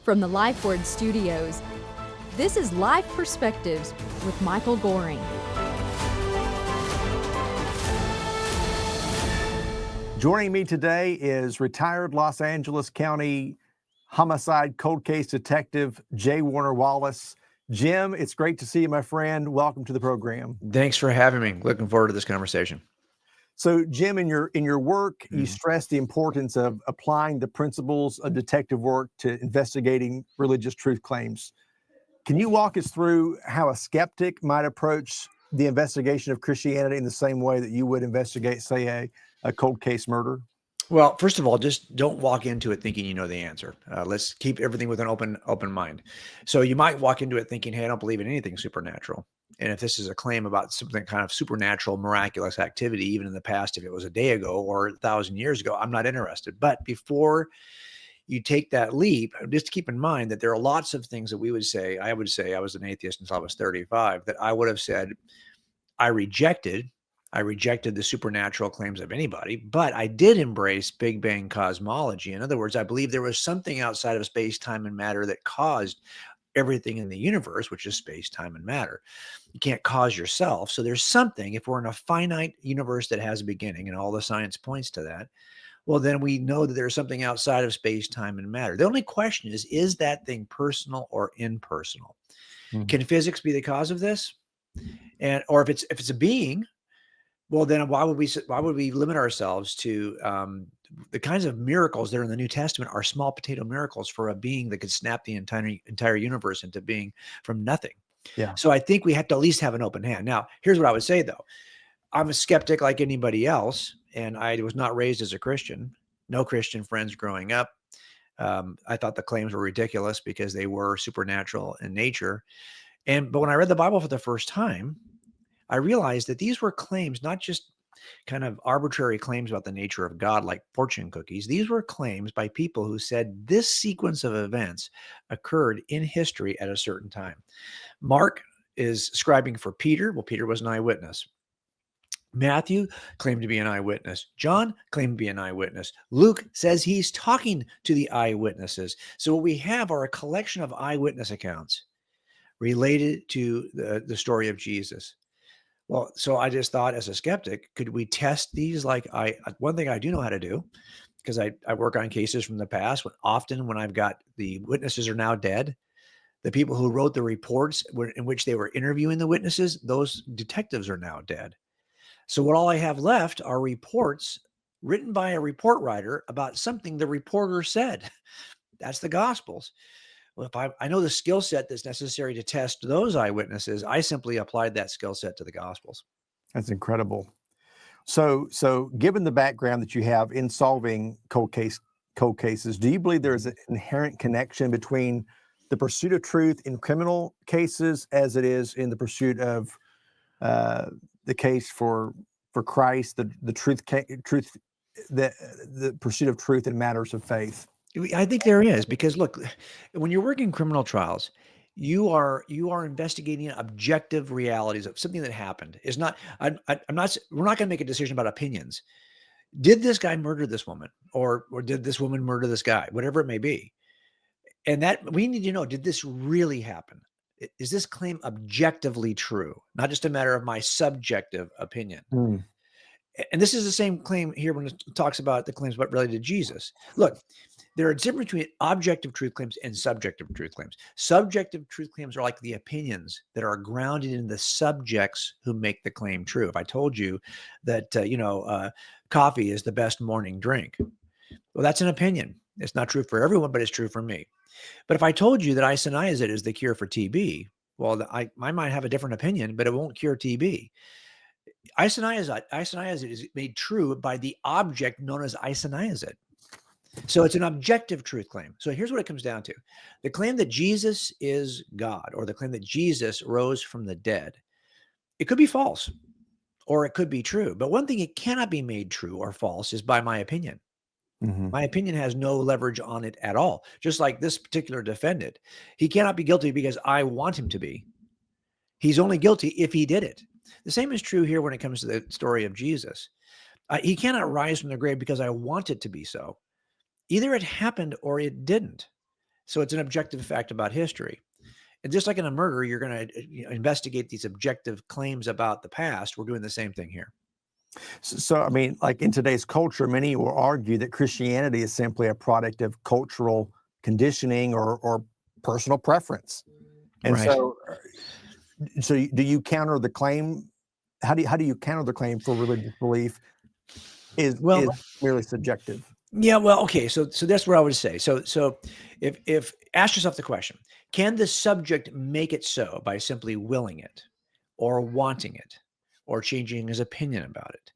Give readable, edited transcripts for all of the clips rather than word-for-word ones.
From the LifeWord Studios, this is Life Perspectives with Michael Goring. Joining me today is retired Los Angeles County homicide cold case detective J. Warner Wallace. Jim, it's great to see you, my friend. Welcome to the program. Thanks for having me. Looking forward to this conversation. So, Jim, in your work, you stress the importance of applying the principles of detective work to investigating religious truth claims. Can you walk us through how a skeptic might approach the investigation of Christianity in the same way that you would investigate, say, a cold case murder? Well, first of all, just don't walk into it thinking you know the answer. Let's keep everything with an open mind. So you might walk into it thinking, hey, I don't believe in anything supernatural. And if this is a claim about something kind of supernatural, miraculous activity, even in the past, if it was a day ago or 1,000 years ago, I'm not interested. But before you take that leap, just keep in mind that there are lots of things that I would say, I was an atheist until I was 35, that I would have said I rejected the supernatural claims of anybody, but I did embrace Big Bang cosmology. In other words, I believe there was something outside of space, time, and matter that caused everything in the universe, which is space, time, and matter. You can't cause yourself. So there's something, if we're in a finite universe that has a beginning, and all the science points to that, well, then we know that there's something outside of space, time, and matter. The only question is that thing personal or impersonal? Can physics be the cause of this? Or if it's a being, well, then why would we limit ourselves to the kinds of miracles that are in the New Testament are small potato miracles for a being that could snap the entire universe into being from nothing. Yeah. So I think we have to at least have an open hand. Now, here's what I would say, though. I'm a skeptic like anybody else, and I was not raised as a Christian. No Christian friends growing up. I thought the claims were ridiculous because they were supernatural in nature. But when I read the Bible for the first time, I realized that these were claims, not just kind of arbitrary claims about the nature of God, like fortune cookies. These were claims by people who said this sequence of events occurred in history at a certain time. Mark is scribing for Peter. Well, Peter was an eyewitness. Matthew claimed to be an eyewitness. John claimed to be an eyewitness. Luke says he's talking to the eyewitnesses. So what we have are a collection of eyewitness accounts related to the story of Jesus. Well, so I just thought, as a skeptic, could we test these? One thing I do know how to do, because I work on cases from the past, often when I've got the witnesses are now dead, the people who wrote the reports in which they were interviewing the witnesses, those detectives are now dead. So what all I have left are reports written by a report writer about something the reporter said. That's the Gospels. Well, if I know the skill set that's necessary to test those eyewitnesses, I simply applied that skill set to the Gospels. That's incredible. So given the background that you have in solving cold cases, do you believe there is an inherent connection between the pursuit of truth in criminal cases as it is in the pursuit of the case for Christ, the pursuit of truth in matters of faith? I think there is, because look, when you're working criminal trials, you are investigating objective realities of something that happened. We're not going to make a decision about opinions. Did this guy murder this woman, or did this woman murder this guy? Whatever it may be. And that we need to know, did this really happen? Is this claim objectively true? Not just a matter of my subjective opinion. And this is the same claim here when it talks about the claims related to Jesus. Look, there are a difference between objective truth claims and subjective truth claims. Subjective truth claims are like the opinions that are grounded in the subjects who make the claim true. If I told you that, coffee is the best morning drink, well, that's an opinion. It's not true for everyone, but it's true for me. But if I told you that isoniazid is the cure for TB, well, I might have a different opinion, but it won't cure TB. Isoniazid is made true by the object known as isoniazid. So it's an objective truth claim. So here's what it comes down to. The claim that Jesus is God, or the claim that Jesus rose from the dead, it could be false or it could be true. But one thing it cannot be made true or false is by my opinion. My opinion has no leverage on it at all. Just like this particular defendant, he cannot be guilty because I want him to be. He's only guilty if he did it. The same is true here when it comes to the story of Jesus. He cannot rise from the grave because I want it to be so. Either it happened or it didn't. So it's an objective fact about history. And just like in a murder, you're going to investigate these objective claims about the past. We're doing the same thing here. So, I mean, like in today's culture, many will argue that Christianity is simply a product of cultural conditioning or personal preference. And Right. so do you counter the claim? How do you counter the claim for religious belief is Well, merely subjective? yeah, well, okay. So that's what I would say. So if ask yourself the question, can the subject make it so by simply willing it or wanting it or changing his opinion about it?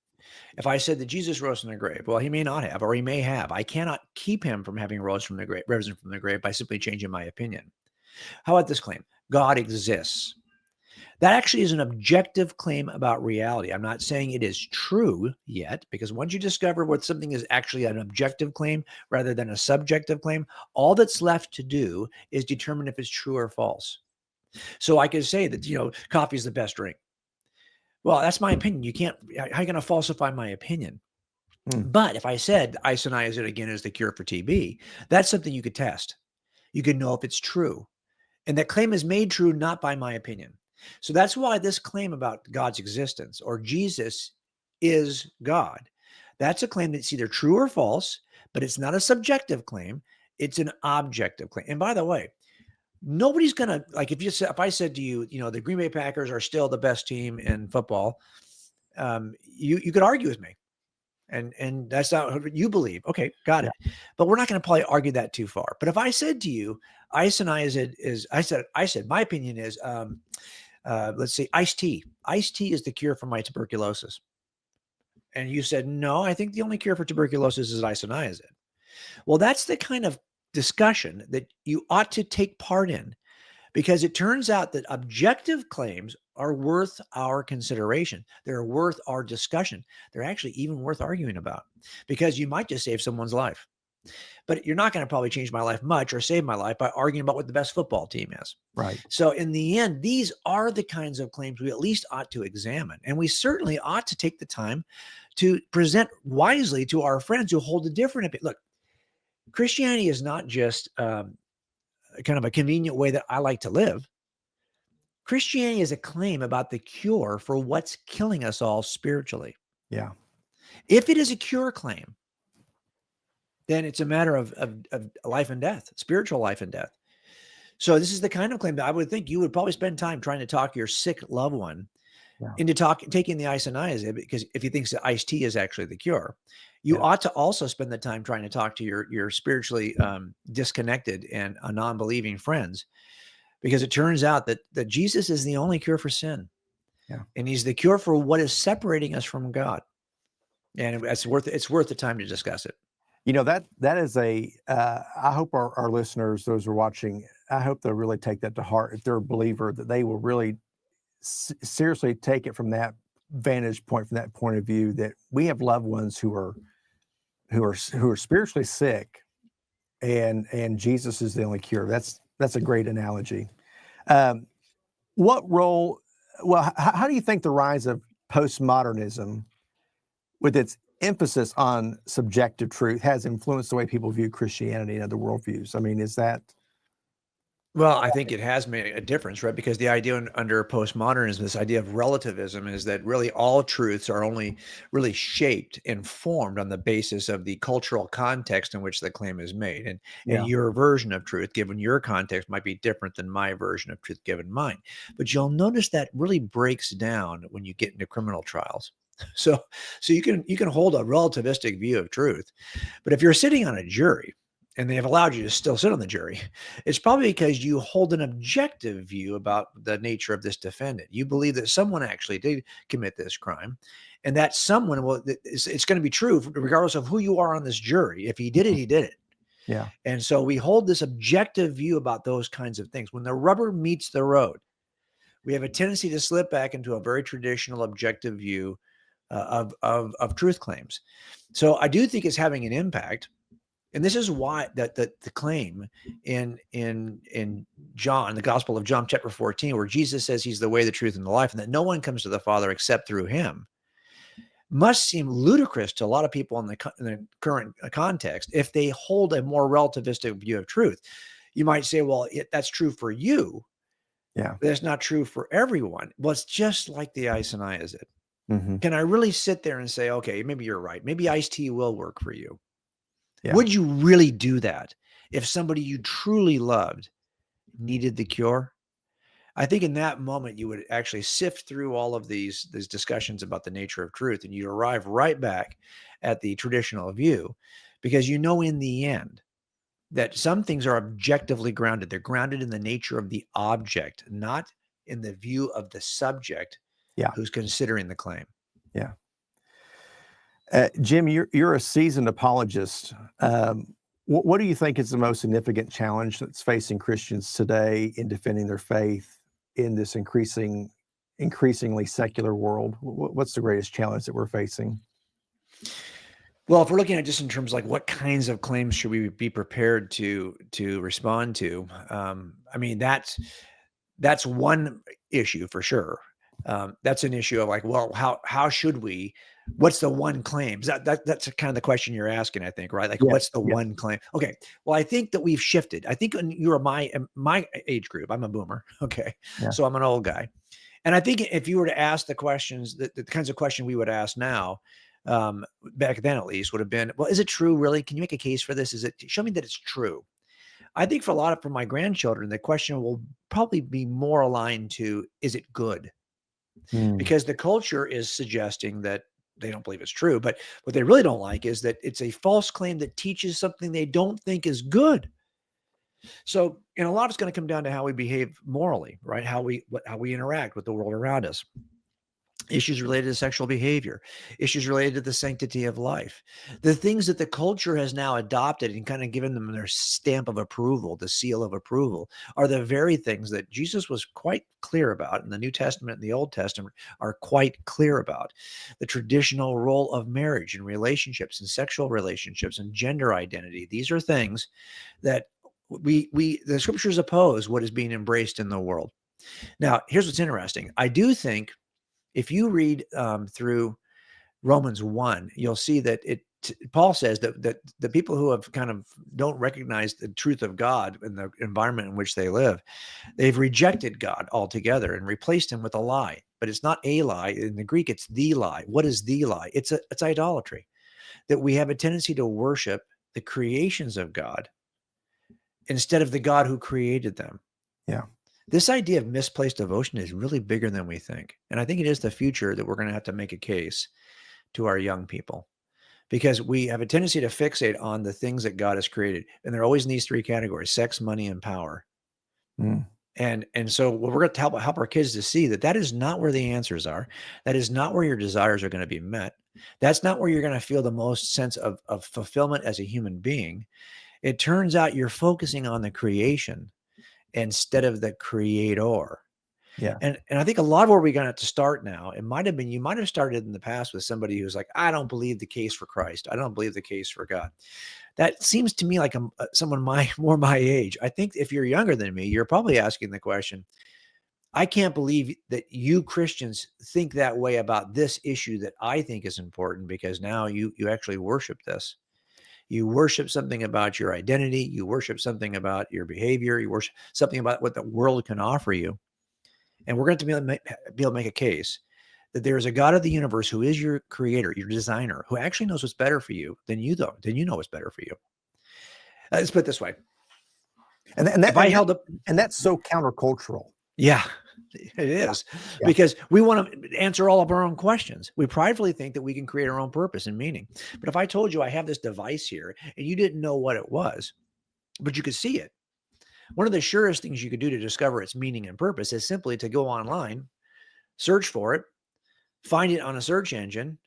If I said that Jesus rose from the grave, well, he may not have, or he may have. I cannot keep him from having risen from the grave by simply changing my opinion. How about this claim? God exists. That actually is an objective claim about reality. I'm not saying it is true yet, because once you discover what something is actually an objective claim rather than a subjective claim, all that's left to do is determine if it's true or false. So I could say that, coffee is the best drink. Well, that's my opinion. How are you going to falsify my opinion? Hmm. But if I said isoniazid again is the cure for TB, that's something you could test. You could know if it's true. And that claim is made true not by my opinion. So that's why this claim about God's existence or Jesus is God, that's a claim that's either true or false, but it's not a subjective claim. It's an objective claim. And by the way, nobody's going to like, if I said to you, the Green Bay Packers are still the best team in football, you could argue with me. And that's not what you believe. Okay, got it. But we're not going to probably argue that too far. But if I said to you, isoniazid is, I said, my opinion is, let's say iced tea. Iced tea is the cure for my tuberculosis. And you said, no, I think the only cure for tuberculosis is isoniazid. Well, that's the kind of discussion that you ought to take part in, because it turns out that objective claims are worth our consideration. They're worth our discussion. They're actually even worth arguing about, because you might just save someone's life. But you're not going to probably change my life much or save my life by arguing about what the best football team is. Right. So in the end, these are the kinds of claims we at least ought to examine. And we certainly ought to take the time to present wisely to our friends who hold a different opinion. Look, Christianity is not just kind of a convenient way that I like to live. Christianity is a claim about the cure for what's killing us all spiritually. Yeah. If it is a cure claim, then it's a matter of life and death, spiritual life and death. So this is the kind of claim that I would think you would probably spend time trying to talk your sick loved one into taking the isoniazid, because if he thinks that iced tea is actually the cure, you ought to also spend the time trying to talk to your spiritually disconnected and non-believing friends, because it turns out that Jesus is the only cure for sin. Yeah. And he's the cure for what is separating us from God. And it's worth the time to discuss it. That is I hope our listeners, those who are watching, I hope they'll really take that to heart. If they're a believer, that they will really seriously take it from that vantage point, from that point of view, that we have loved ones who are spiritually sick, and Jesus is the only cure. That's a great analogy. What role? Well, how do you think the rise of postmodernism, with its emphasis on subjective truth, has influenced the way people view Christianity and other worldviews? I mean, is that? Well, I think it has made a difference, right? Because the idea under postmodernism, this idea of relativism, is that really all truths are only really shaped and formed on the basis of the cultural context in which the claim is made. And your version of truth, given your context, might be different than my version of truth, given mine. But you'll notice that really breaks down when you get into criminal trials. So you can hold a relativistic view of truth, but if you're sitting on a jury and they have allowed you to still sit on the jury, it's probably because you hold an objective view about the nature of this defendant. You believe that someone actually did commit this crime, and that someone it's going to be true regardless of who you are on this jury. If he did it, he did it. Yeah. And so we hold this objective view about those kinds of things. When the rubber meets the road, we have a tendency to slip back into a very traditional objective view of truth claims. So I do think it's having an impact. And this is why that the claim in John, the Gospel of John, chapter 14, where Jesus says he's the way, the truth, and the life, and that no one comes to the Father except through him, must seem ludicrous to a lot of people in the current context if they hold a more relativistic view of truth. You might say, well, that's true for you. Yeah. But that's not true for everyone. Well, it's just like the isoniazid. Mm-hmm. Can I really sit there and say, okay, maybe you're right. Maybe iced tea will work for you. Yeah. Would you really do that if somebody you truly loved needed the cure? I think in that moment, you would actually sift through all of these discussions about the nature of truth, and you arrive right back at the traditional view, because in the end that some things are objectively grounded. They're grounded in the nature of the object, not in the view of the subject Yeah. who's considering the claim. Yeah. Jim, you're a seasoned apologist. What do you think is the most significant challenge that's facing Christians today in defending their faith in this increasingly secular world? What's the greatest challenge that we're facing? Well, if we're looking at just in terms of like what kinds of claims should we be prepared to respond to, I mean that's one issue for sure. That's an issue of like, well, how should we? What's the one claim? That's kind of the question you're asking, I think, right? Like, Yes. what's the Yes. one claim? Okay. Well, I think that we've shifted. I think when you were my age group, I'm a boomer. Okay, Yeah. so I'm an old guy, and I think if you were to ask the questions, the kinds of question we would ask now, back then at least, would have been, well, is it true? Really? Can you make a case for this? Show me that it's true? I think for my grandchildren, the question will probably be more aligned to, is it good? Because the culture is suggesting that they don't believe it's true, but what they really don't like is that it's a false claim that teaches something they don't think is good. So, a lot is going to come down to how we behave morally, right? How we interact with the world around us. Issues related to sexual behavior, issues related to the sanctity of life, the things that the culture has now adopted and kind of given them their stamp of approval, the seal of approval, are the very things that Jesus was quite clear about, and the New Testament and the Old Testament are quite clear about. The traditional role of marriage and relationships and sexual relationships and gender identity. These are things that the scriptures oppose what is being embraced in the world. Now, here's what's interesting. I do think if you read through Romans 1, you'll see that Paul says that the people who have kind of don't recognize the truth of God in the environment in which they live, they've rejected God altogether and replaced him with a lie. But it's not a lie. In the Greek, it's the lie. What is the lie? It's idolatry. That we have a tendency to worship the creations of God instead of the God who created them. Yeah. This idea of misplaced devotion is really bigger than we think. And I think it is the future that we're going to have to make a case to our young people, because we have a tendency to fixate on the things that God has created. And they're always in these three categories: sex, money, and power. And so we're going to help our kids to see that is not where the answers are. That is not where your desires are going to be met. That's not where you're going to feel the most sense of fulfillment as a human being. It turns out you're focusing on the creation instead of the creator. Yeah. And I think a lot of where we're going to have to start now, you might have started in the past with somebody who's like, I don't believe the case for Christ. I don't believe the case for God. That seems to me like someone more my age. I think if you're younger than me, you're probably asking the question, I can't believe that you Christians think that way about this issue that I think is important, because now you actually worship this. You worship something about your identity. You worship something about your behavior. You worship something about what the world can offer you. And we're going to be able to make a case that there is a God of the universe who is your creator, your designer, who actually knows what's better for you than you know what's better for you. Let's put it this way. And that's so countercultural. Yeah, it is. Yeah. Because we want to answer all of our own questions. We pridefully think that we can create our own purpose and meaning. But if I told you I have this device here and you didn't know what it was, but you could see it, one of the surest things you could do to discover its meaning and purpose is simply to go online, search for it, find it on a search engine,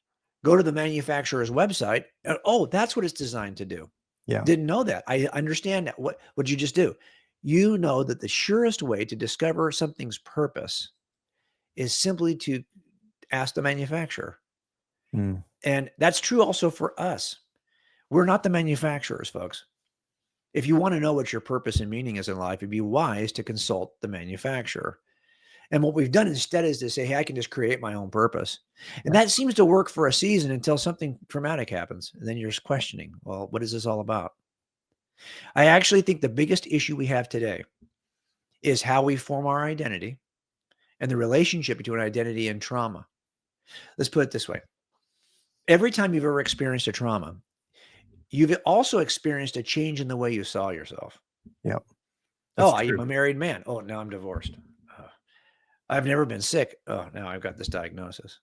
go to the manufacturer's website, and that's what it's designed to do. Yeah. Didn't know that. I understand that. What did you just do? You know that the surest way to discover something's purpose is simply to ask the manufacturer. And that's true also for us. We're not the manufacturers, folks. If you want to know what your purpose and meaning is in life, it'd be wise to consult the manufacturer. And what we've done instead is to say, hey, I can just create my own purpose. And that seems to work for a season until something traumatic happens. And then you're just questioning, well, what is this all about? I actually think the biggest issue we have today is how we form our identity and the relationship between identity and trauma. Let's put it this way. Every time you've ever experienced a trauma, you've also experienced a change in the way you saw yourself. Yep. Oh, That's I'm true. a married man. Oh, now I'm divorced. Uh, I've never been sick. Oh, now I've got this diagnosis.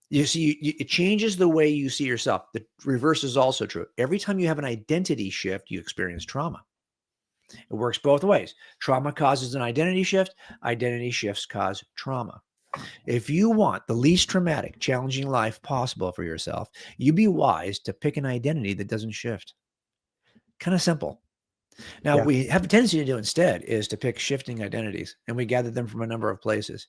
You see, it changes the way you see yourself. The reverse is also true. Every time you have an identity shift, you experience trauma. It works both ways. Trauma causes an identity shift. Identity shifts cause trauma. If you want the least traumatic, challenging life possible for yourself, you'd be wise to pick an identity that doesn't shift. Kind of simple. Now, Yeah. we have a tendency to do instead is to pick shifting identities, and we gather them from a number of places.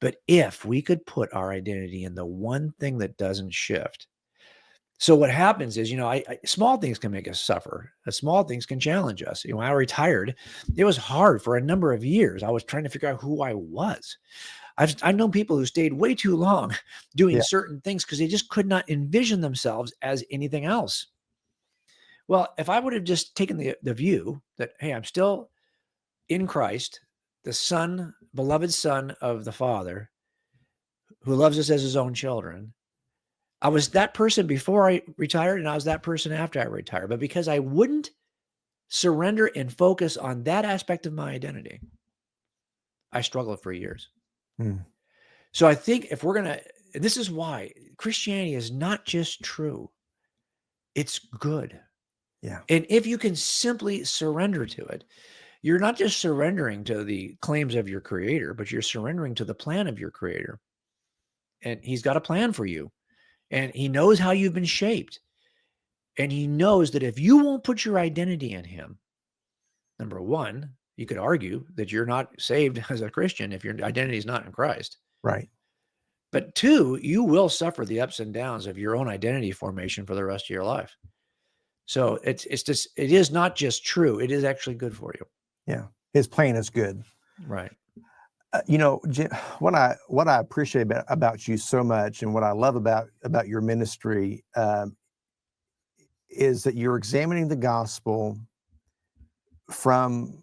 But if we could put our identity in the one thing that doesn't shift, so what happens is, small things can make us suffer. Small things can challenge us. When I retired, it was hard for a number of years. I was trying to figure out who I was. I've known people who stayed way too long doing Yeah. certain things because they just could not envision themselves as anything else. Well, if I would have just taken the view that, hey, I'm still in Christ, the Son, beloved Son of the Father, who loves us as his own children, I was that person before I retired, and I was that person after I retired. But because I wouldn't surrender and focus on that aspect of my identity, I struggled for years. Hmm. So I think if we're going to, and this is why Christianity is not just true, it's good. Yeah. And if you can simply surrender to it, you're not just surrendering to the claims of your creator, but you're surrendering to the plan of your creator. And he's got a plan for you. And he knows how you've been shaped. And he knows that if you won't put your identity in him, number one, you could argue that you're not saved as a Christian if your identity is not in Christ. Right. But two, you will suffer the ups and downs of your own identity formation for the rest of your life. So it is not just true. It is actually good for you. Yeah. His plan is good. Right. Jim, what I appreciate about you so much, and what I love about your ministry, is that you're examining the gospel from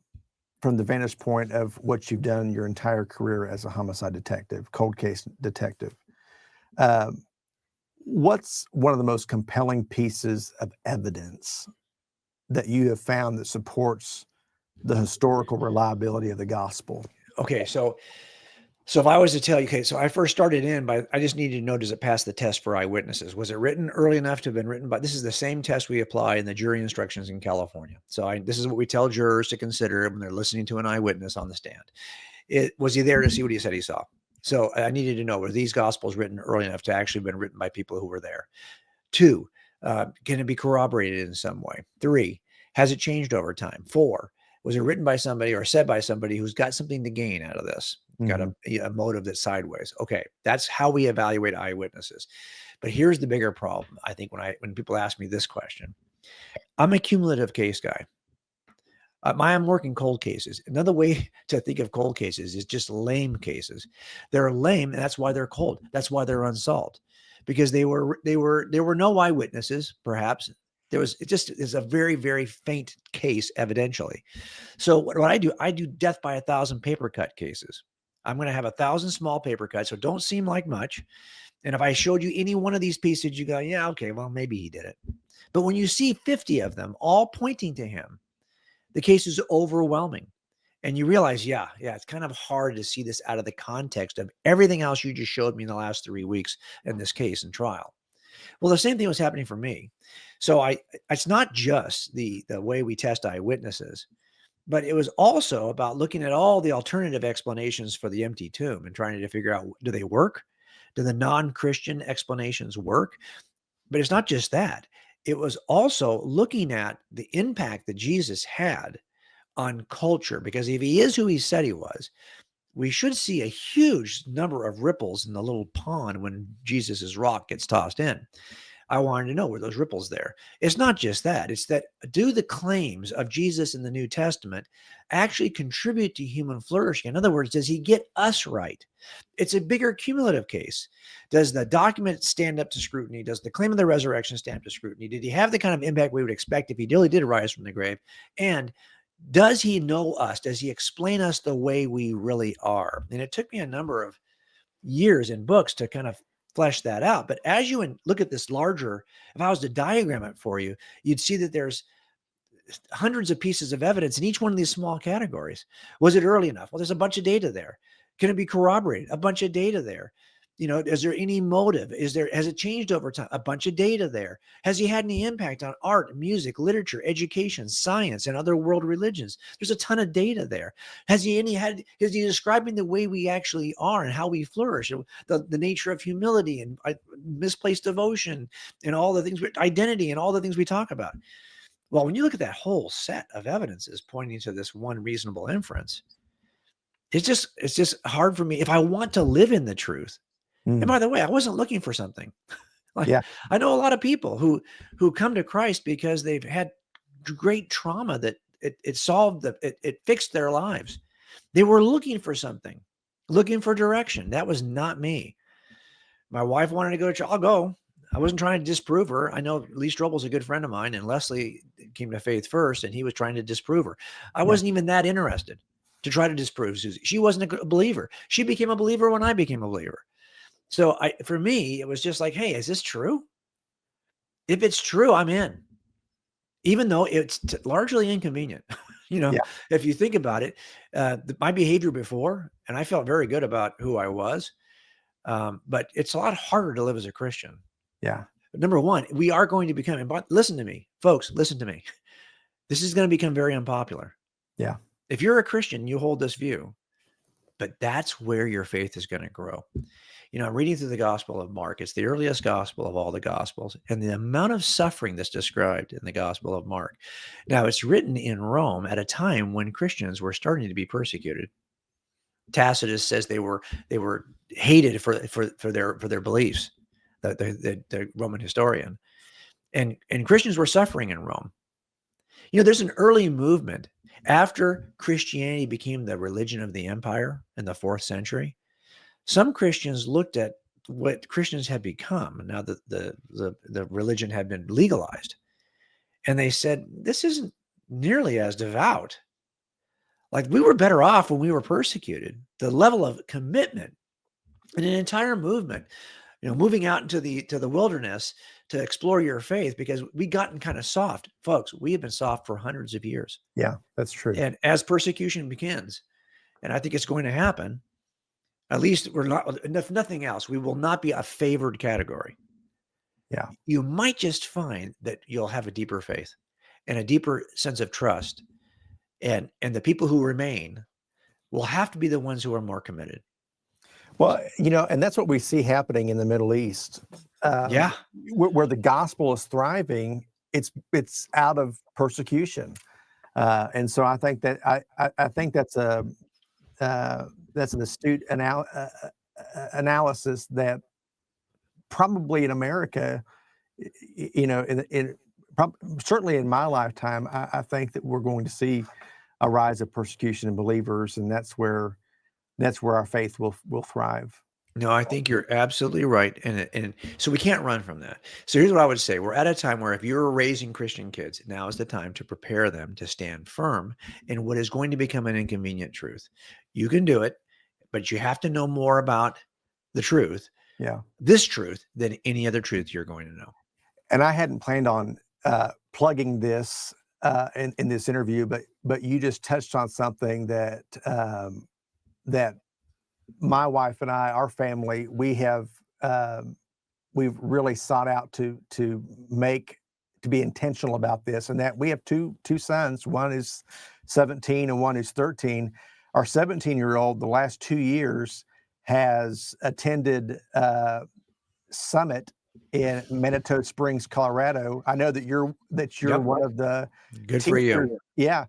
the vantage point of what you've done your entire career as a homicide detective, cold case detective. What's one of the most compelling pieces of evidence that you have found that supports the historical reliability of the gospel? Okay, so if I was to tell you, okay, so I first started in by, I just needed to know, does it pass the test for eyewitnesses? Was it written early enough to have been written by, this is the same test we apply in the jury instructions in California. So this is what we tell jurors to consider when they're listening to an eyewitness on the stand. Was he there to see what he said he saw? So I needed to know, were these gospels written early enough to actually been written by people who were there? Two, can it be corroborated in some way? Three, has it changed over time? Four, was it written by somebody or said by somebody who's got something to gain out of this? Got a motive that's sideways. Okay, that's how we evaluate eyewitnesses. But here's the bigger problem. I think when people ask me this question, I'm a cumulative case guy. I'm working cold cases. Another way to think of cold cases is just lame cases. They're lame, and that's why they're cold. That's why they're unsolved, because there were no eyewitnesses. Perhaps it's a very, very faint case, evidentially. So what I do death by 1,000 paper cut cases. I'm going to have 1,000 small paper cuts, so don't seem like much. And if I showed you any one of these pieces, you go, yeah, okay, well, maybe he did it. But when you see 50 of them all pointing to him, the case is overwhelming. And you realize, yeah, it's kind of hard to see this out of the context of everything else you just showed me in the last 3 weeks in this case and trial. Well, the same thing was happening for me. So it's not just the way we test eyewitnesses, but it was also about looking at all the alternative explanations for the empty tomb and trying to figure out, do they work? Do the non-Christian explanations work? But it's not just that. It was also looking at the impact that Jesus had on culture, because if he is who he said he was, we should see a huge number of ripples in the little pond when Jesus's rock gets tossed in. I wanted to know, were those ripples there? It's not just that. It's that, do the claims of Jesus in the New Testament actually contribute to human flourishing? In other words, does he get us right? It's a bigger cumulative case. Does the document stand up to scrutiny? Does the claim of the resurrection stand up to scrutiny? Did he have the kind of impact we would expect if he really did rise from the grave? And does he know us? Does he explain us the way we really are? And it took me a number of years in books to kind of flesh that out. But as you look at this larger, if I was to diagram it for you, you'd see that there's hundreds of pieces of evidence in each one of these small categories. Was it early enough? Well, there's a bunch of data there. Can it be corroborated? A bunch of data there. Is there any motive? Has it changed over time? A bunch of data there. Has he had any impact on art, music, literature, education, science, and other world religions? There's a ton of data there. Is he describing the way we actually are and how we flourish, the nature of humility and misplaced devotion and all the things, identity and all the things we talk about? Well, when you look at that whole set of evidences pointing to this one reasonable inference, it's just hard for me if I want to live in the truth. And by the way, I wasn't looking for something. I know a lot of people who come to Christ because they've had great trauma that it fixed their lives. They were looking for something, looking for direction. That was not me. My wife wanted to go to church. I'll go. I wasn't trying to disprove her. I know Lee Strobel's a good friend of mine, and Leslie came to faith first, and he was trying to disprove her. I wasn't even that interested to try to disprove Susie. She wasn't a believer. She became a believer when I became a believer. So for me, it was just like, hey, is this true? If it's true, I'm in, even though it's largely inconvenient. If you think about it, my behavior before, and I felt very good about who I was, but it's a lot harder to live as a Christian. Yeah. But number one, we are going to become, listen to me, folks, listen to me. This is going to become very unpopular. Yeah. If you're a Christian, you hold this view, but that's where your faith is going to grow. I'm reading through the Gospel of Mark. It's the earliest gospel of all the gospels, and the amount of suffering that's described in the Gospel of Mark. Now, it's written in Rome at a time when Christians were starting to be persecuted. Tacitus says they were hated for their beliefs, the Roman historian, and Christians were suffering in Rome. There's an early movement after Christianity became the religion of the empire in the 4th century. Some Christians looked at what Christians had become now that the religion had been legalized, and they said, this isn't nearly as devout. Like, we were better off when we were persecuted. The level of commitment in an entire movement, moving out into the wilderness to explore your faith, because we gotten kind of soft. Folks, we have been soft for hundreds of years. Yeah, that's true. And as persecution begins, and I think it's going to happen, at least we're not, if nothing else, we will not be a favored category. Yeah. You might just find that you'll have a deeper faith and a deeper sense of trust. And the people who remain will have to be the ones who are more committed. Well, and that's what we see happening in the Middle East. Where the gospel is thriving, it's out of persecution. And so I think that I think that's an astute analysis that probably in America, certainly in my lifetime, I think that we're going to see a rise of persecution in believers, and that's where our faith will thrive. No, I think you're absolutely right. And so we can't run from that. So here's what I would say. We're at a time where if you're raising Christian kids, now is the time to prepare them to stand firm in what is going to become an inconvenient truth. You can do it, but you have to know more about the truth, this truth, than any other truth you're going to know. And I hadn't planned on plugging this in this interview, but you just touched on something that my wife and I, our family, we've really sought out to be intentional about this, and that we have two sons. One is 17 and one is 13. Our 17-year-old, the last 2 years, has attended Summit in Manitou Springs, Colorado. I know that you're one of the good for you. Yeah.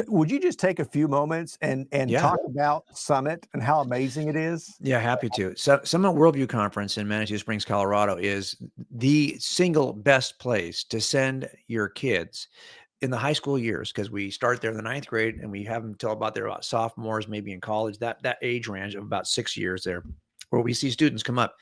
Would you just take a few moments and talk about Summit and how amazing it is? Yeah, happy to. So, Summit Worldview Conference in Manitou Springs, Colorado is the single best place to send your kids in the high school years, because we start there in the ninth grade and we have them till about they're about sophomores, maybe in college, that age range of about 6 years there, where we see students come up.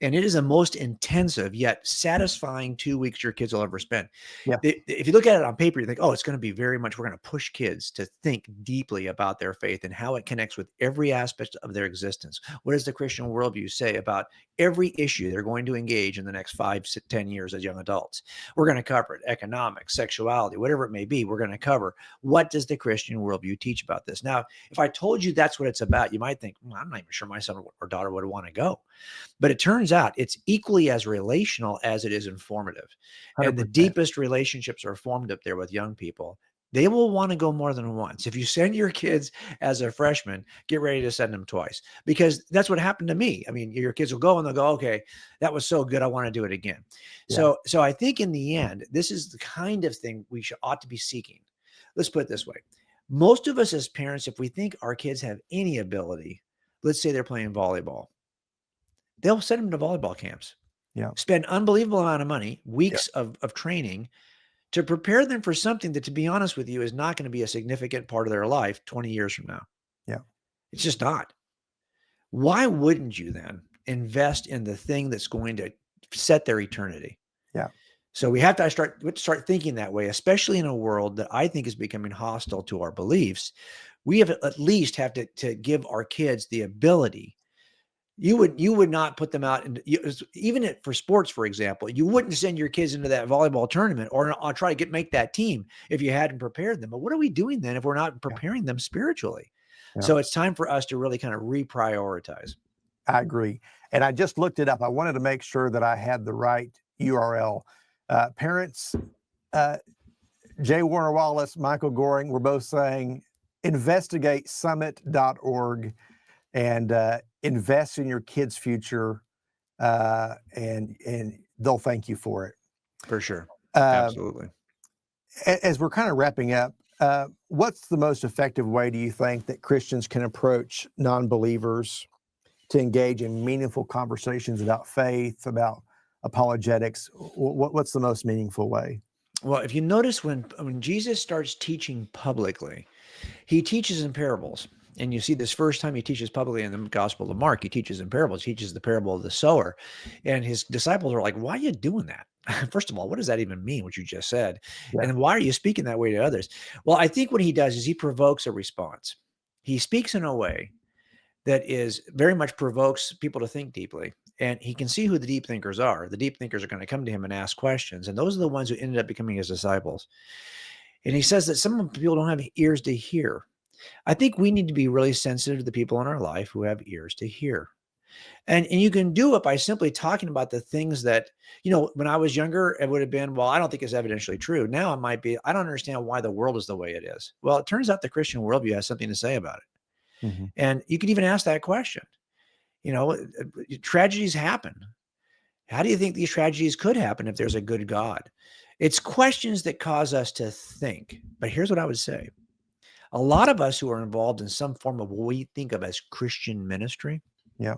And it is the most intensive yet satisfying 2 weeks your kids will ever spend. Yeah. If you look at it on paper, you think, oh, it's going to be very much, we're going to push kids to think deeply about their faith and how it connects with every aspect of their existence. What does the Christian worldview say about every issue they're going to engage in the next 5 to 10 years as young adults? We're going to cover it: economics, sexuality, whatever it may be. We're going to cover what does the Christian worldview teach about this. Now, if I told you that's what it's about, you might think, well, I'm not even sure my son or daughter would want to go. But it turns out it's equally as relational as it is informative. And the 100%. deepest relationships are formed up there with young people. They will want to go more than once. If you send your kids as a freshman, get ready to send them twice, because that's what happened to me. I mean, your kids will go and they'll go, okay, that was so good, I want to do it again. Yeah. So I think in the end, this is the kind of thing we ought to be seeking. Let's put it this way. Most of us as parents, if we think our kids have any ability, let's say they're playing volleyball, they'll send them to volleyball camps. Yeah. Spend unbelievable amount of money, weeks of training to prepare them for something that, to be honest with you, is not going to be a significant part of their life 20 years from now. Yeah. It's just not. Why wouldn't you then invest in the thing that's going to set their eternity? Yeah. So we have to start thinking that way, especially in a world that I think is becoming hostile to our beliefs. We have at least have to give our kids the ability. You would not put them out, and even for sports, for example, you wouldn't send your kids into that volleyball tournament or try to make that team if you hadn't prepared them. But what are we doing then if we're not preparing them spiritually? Yeah. So it's time for us to really kind of reprioritize. I agree. And I just looked it up. I wanted to make sure that I had the right URL. Parents, J. Warner Wallace, Michael Goring, were both saying investigatesummit.org and invest in your kids' future, and they'll thank you for it. For sure. Absolutely. As we're kind of wrapping up, what's the most effective way, do you think, that Christians can approach non-believers to engage in meaningful conversations about faith, about apologetics? What's the most meaningful way? Well, if you notice, when Jesus starts teaching publicly, he teaches in parables. And you see this first time he teaches publicly in the Gospel of Mark. He teaches in parables. He teaches the parable of the sower. And his disciples are like, why are you doing that? First of all, what does that even mean, what you just said? Yeah. And then why are you speaking that way to others? Well, I think what he does is he provokes a response. He speaks in a way that is very much provokes people to think deeply. And he can see who the deep thinkers are. The deep thinkers are going to come to him and ask questions. And those are the ones who ended up becoming his disciples. And he says that some people don't have ears to hear. I think we need to be really sensitive to the people in our life who have ears to hear. And you can do it by simply talking about the things that, when I was younger, it would have been, well, I don't think it's evidentially true. Now it might be, I don't understand why the world is the way it is. Well, it turns out the Christian worldview has something to say about it. Mm-hmm. And you can even ask that question. Tragedies happen. How do you think these tragedies could happen if there's a good God? It's questions that cause us to think. But here's what I would say. A lot of us who are involved in some form of what we think of as Christian ministry. Yeah.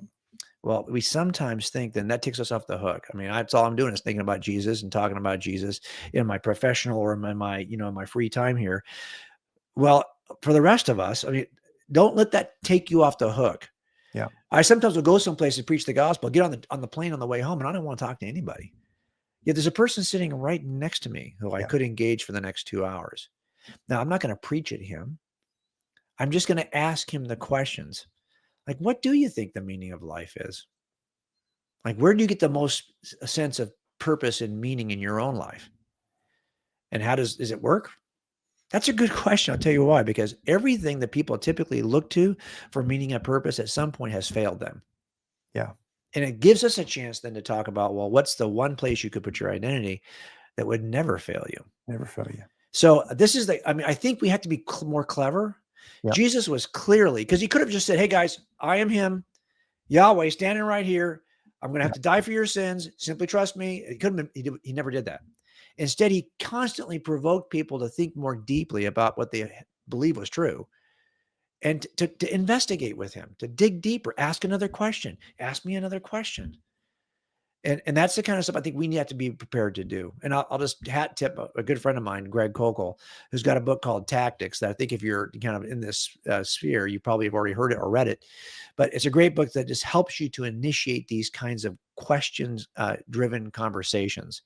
Well, we sometimes think then that takes us off the hook. I mean, that's all I'm doing is thinking about Jesus and talking about Jesus in my professional or in my, my free time here. Well, for the rest of us, I mean, don't let that take you off the hook. Yeah. I sometimes will go someplace and preach the gospel, get on the plane on the way home, and I don't want to talk to anybody. Yet there's a person sitting right next to me who I could engage for the next 2 hours. Now, I'm not going to preach at him. I'm just going to ask him the questions. Like, what do you think the meaning of life is? Like, where do you get the most sense of purpose and meaning in your own life? And how does it work? That's a good question. I'll tell you why, because everything that people typically look to for meaning and purpose at some point has failed them. Yeah. And it gives us a chance then to talk about, well, what's the one place you could put your identity that would never fail you? Never fail you. So this is I think we have to be more clever. Yeah. Jesus was clearly, because he could have just said, hey guys, I am him, Yahweh standing right here. I'm going to have to die for your sins. Simply trust me. He couldn't have, he never did that. Instead, he constantly provoked people to think more deeply about what they believe was true and to investigate with him, to dig deeper, ask another question, ask me another question. And that's the kind of stuff I think we have to be prepared to do. And I'll just hat tip a good friend of mine, Greg Kokel, who's got a book called Tactics that I think if you're kind of in this sphere, you probably have already heard it or read it. But it's a great book that just helps you to initiate these kinds of questions driven conversations.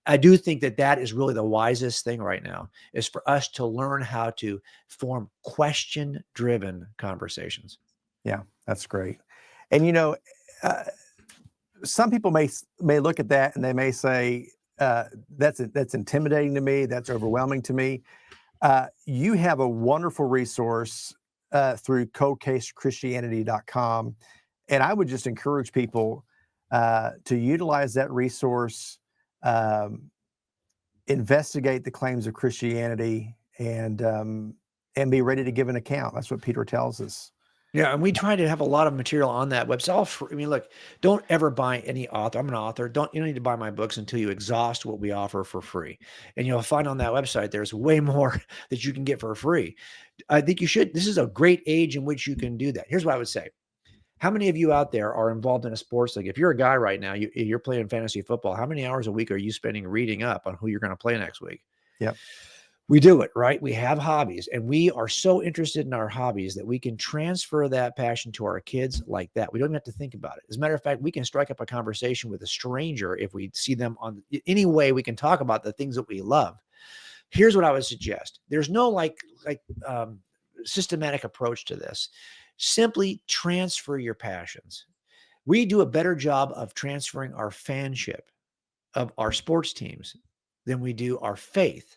I do think that that is really the wisest thing right now, is for us to learn how to form question driven conversations. Yeah, that's great. And some people may look at that and they may say, that's intimidating to me. That's overwhelming to me. You have a wonderful resource through coldcasechristianity.com. And I would just encourage people to utilize that resource, investigate the claims of Christianity, and be ready to give an account. That's what Peter tells us. Yeah, and we try to have a lot of material on that website. I mean, look, don't ever buy any author. I'm an author. You don't need to buy my books until you exhaust what we offer for free. And you'll find on that website there's way more that you can get for free. I think you should. This is a great age in which you can do that. Here's what I would say. How many of you out there are involved in a sports league? If you're a guy right now, you're playing fantasy football, how many hours a week are you spending reading up on who you're going to play next week? Yep. We do it, right? We have hobbies, and we are so interested in our hobbies that we can transfer that passion to our kids like that. We don't even have to think about it. As a matter of fact, we can strike up a conversation with a stranger if we see them on any way. We can talk about the things that we love. Here's what I would suggest. There's no systematic approach to this. Simply transfer your passions. We do a better job of transferring our fanship of our sports teams than we do our faith.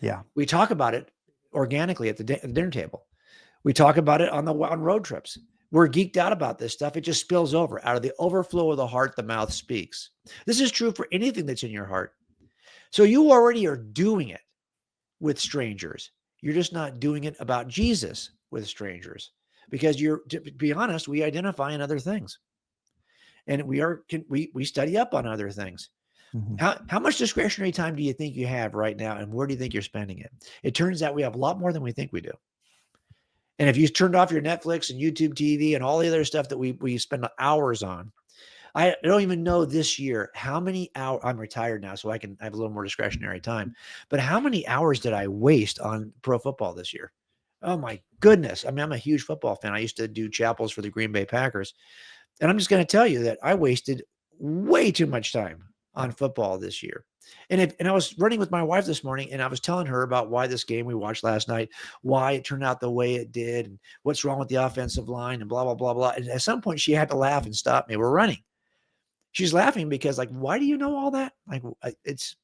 Yeah. We talk about it organically at the dinner table. We talk about it on road trips. We're geeked out about this stuff. It just spills over. Out of the overflow of the heart, the mouth speaks. This is true for anything that's in your heart. So you already are doing it with strangers. You're just not doing it about Jesus with strangers, because to be honest, we identify in other things, and we study up on other things. Mm-hmm. How much discretionary time do you think you have right now, and where do you think you're spending it? It turns out we have a lot more than we think we do. And if you turned off your Netflix and YouTube TV and all the other stuff that we spend hours on, I don't even know this year how many hours. I'm retired now, so I have a little more discretionary time. But how many hours did I waste on pro football this year? Oh my goodness. I mean, I'm a huge football fan. I used to do chapels for the Green Bay Packers. And I'm just going to tell you that I wasted way too much time on football this year. And I was running with my wife this morning, and I was telling her about why this game we watched last night, why it turned out the way it did, and what's wrong with the offensive line, and blah, blah, blah, blah. And at some point she had to laugh and stop me. We're running. She's laughing because, like, why do you know all that? Like, it's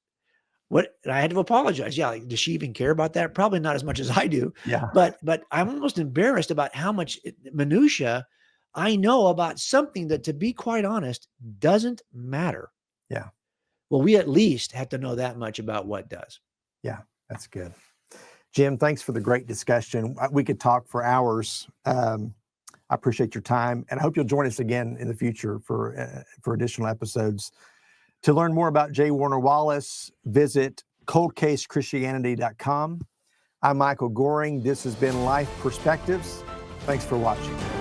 what, and I had to apologize. Yeah. Like, does she even care about that? Probably not as much as I do. Yeah. But I'm almost embarrassed about how much minutia I know about something that, to be quite honest, doesn't matter. Yeah. Well, we at least have to know that much about what does. Yeah, that's good. Jim, thanks for the great discussion. We could talk for hours. I appreciate your time, and I hope you'll join us again in the future for additional episodes. To learn more about J. Warner Wallace, visit coldcasechristianity.com. I'm Michael Goring. This has been Life Perspectives. Thanks for watching.